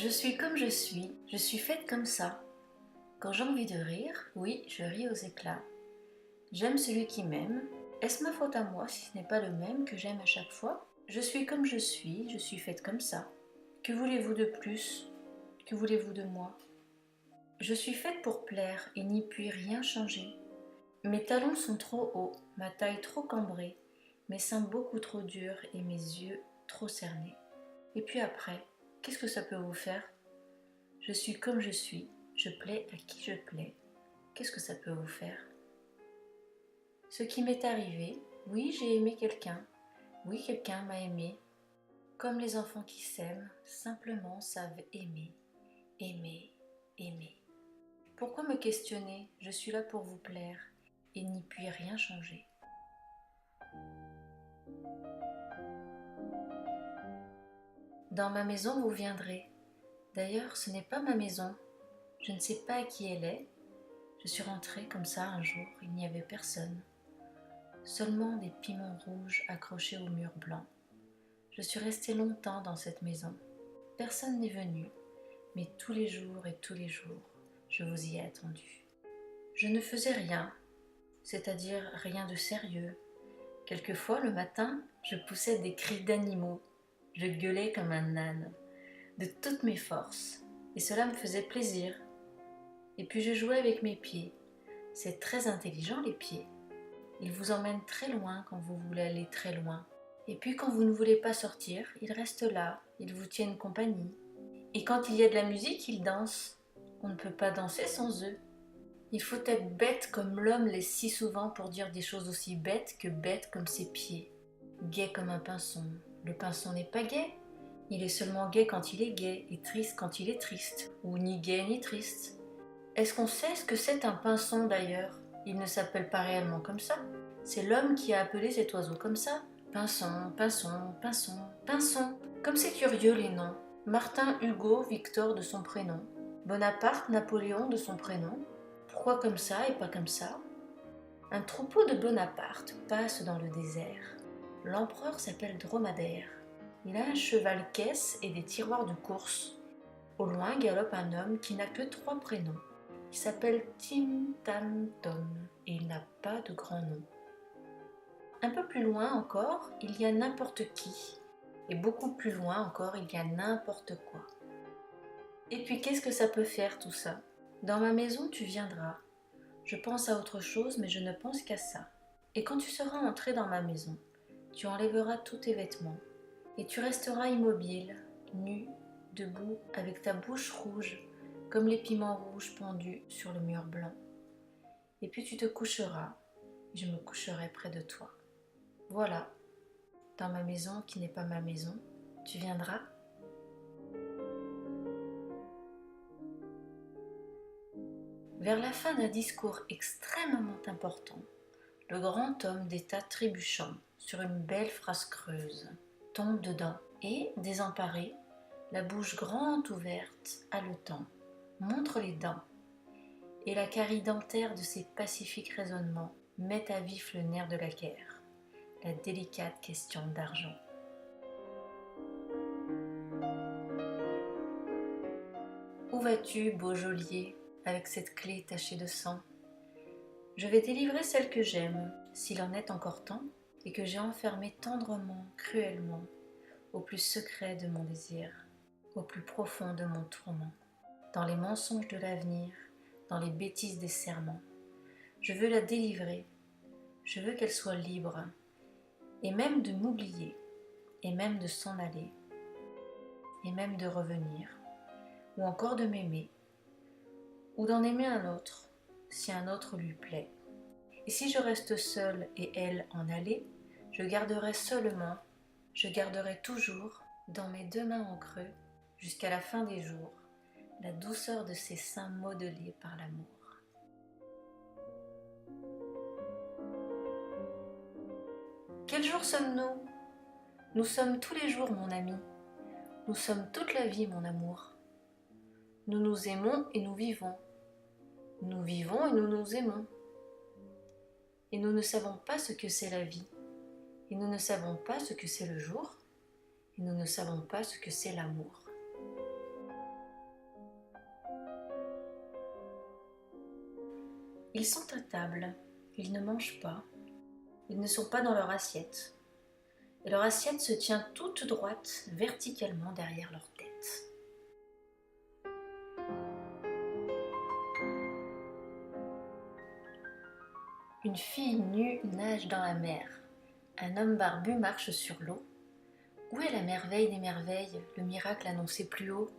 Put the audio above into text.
Je suis comme je suis faite comme ça. Quand j'ai envie de rire, oui, je ris aux éclats. J'aime celui qui m'aime. Est-ce ma faute à moi si ce n'est pas le même que j'aime à chaque fois? Je suis comme je suis faite comme ça. Que voulez-vous de plus? Que voulez-vous de moi? Je suis faite pour plaire et n'y puis rien changer. Mes talons sont trop hauts, ma taille trop cambrée, mes seins beaucoup trop durs et mes yeux trop cernés. Et puis après, qu'est-ce que ça peut vous faire? Je suis comme je plais à qui je plais. Qu'est-ce que ça peut vous faire? Ce qui m'est arrivé, oui, j'ai aimé quelqu'un. Oui, quelqu'un m'a aimé. Comme les enfants qui s'aiment, simplement savent aimer, aimer, aimer. Pourquoi me questionner? Je suis là pour vous plaire et n'y puis rien changer. Dans ma maison, vous viendrez. D'ailleurs, ce n'est pas ma maison. Je ne sais pas à qui elle est. Je suis rentrée comme ça un jour, il n'y avait personne. Seulement des piments rouges accrochés au mur blanc. Je suis restée longtemps dans cette maison. Personne n'est venu, mais tous les jours et tous les jours, je vous y ai attendu. Je ne faisais rien, c'est-à-dire rien de sérieux. Quelquefois, le matin, je poussais des cris d'animaux. Je gueulais comme un âne, de toutes mes forces, et cela me faisait plaisir. Et puis je jouais avec mes pieds. C'est très intelligent, les pieds. Ils vous emmènent très loin quand vous voulez aller très loin. Et puis quand vous ne voulez pas sortir, ils restent là, ils vous tiennent compagnie. Et quand il y a de la musique, ils dansent. On ne peut pas danser sans eux. Il faut être bête comme l'homme l'est si souvent pour dire des choses aussi bêtes que bêtes comme ses pieds. Gai comme un pinson. Le pinson n'est pas gai. Il est seulement gai quand il est gai et triste quand il est triste. Ou ni gai ni triste. Est-ce qu'on sait ce que c'est un pinson d'ailleurs? Il ne s'appelle pas réellement comme ça. C'est l'homme qui a appelé cet oiseau comme ça. Pinson, pinson, pinson, pinson. Comme c'est curieux les noms. Martin, Hugo, Victor de son prénom. Bonaparte, Napoléon de son prénom. Pourquoi comme ça et pas comme ça? Un troupeau de Bonaparte passe dans le désert. L'empereur s'appelle Dromadaire. Il a un cheval caisse et des tiroirs de course. Au loin galope un homme qui n'a que 3 prénoms. Il s'appelle Tim Tam Tom et il n'a pas de grand nom. Un peu plus loin encore, il y a n'importe qui. Et beaucoup plus loin encore, il y a n'importe quoi. Et puis qu'est-ce que ça peut faire tout ça? Dans ma maison, tu viendras. Je pense à autre chose, mais je ne pense qu'à ça. Et quand tu seras entré dans ma maison, tu enlèveras tous tes vêtements. Et tu resteras immobile, nu, debout, avec ta bouche rouge, comme les piments rouges pendus sur le mur blanc. Et puis tu te coucheras, et je me coucherai près de toi. Voilà, dans ma maison qui n'est pas ma maison, tu viendras? Vers la fin d'un discours extrêmement important, le grand homme d'État trébuchant sur une belle phrase creuse tombe dedans et, désemparé, la bouche grande ouverte, haletant, montre les dents, et la carie dentaire de ses pacifiques raisonnements met à vif le nerf de la guerre, la délicate question d'argent. Où vas-tu, beau geôlier, avec cette clé tachée de sang? Je vais délivrer celle que j'aime, s'il en est encore temps, et que j'ai enfermée tendrement, cruellement, au plus secret de mon désir, au plus profond de mon tourment, dans les mensonges de l'avenir, dans les bêtises des serments. Je veux la délivrer, je veux qu'elle soit libre, et même de m'oublier, et même de s'en aller, et même de revenir, ou encore de m'aimer, ou d'en aimer un autre, si un autre lui plaît. Et si je reste seule et elle en allée, je garderai seulement, je garderai toujours, dans mes 2 mains en creux, jusqu'à la fin des jours, la douceur de ses seins modelés par l'amour. Quel jour sommes-nous? Nous sommes tous les jours, mon ami. Nous sommes toute la vie, mon amour. Nous nous aimons et nous vivons. Nous vivons et nous nous aimons. Et nous ne savons pas ce que c'est la vie. Et nous ne savons pas ce que c'est le jour. Et nous ne savons pas ce que c'est l'amour. Ils sont à table, ils ne mangent pas, ils ne sont pas dans leur assiette, et leur assiette se tient toute droite, verticalement derrière leur tête. Une fille nue nage dans la mer, un homme barbu marche sur l'eau. Où est la merveille des merveilles, le miracle annoncé plus haut?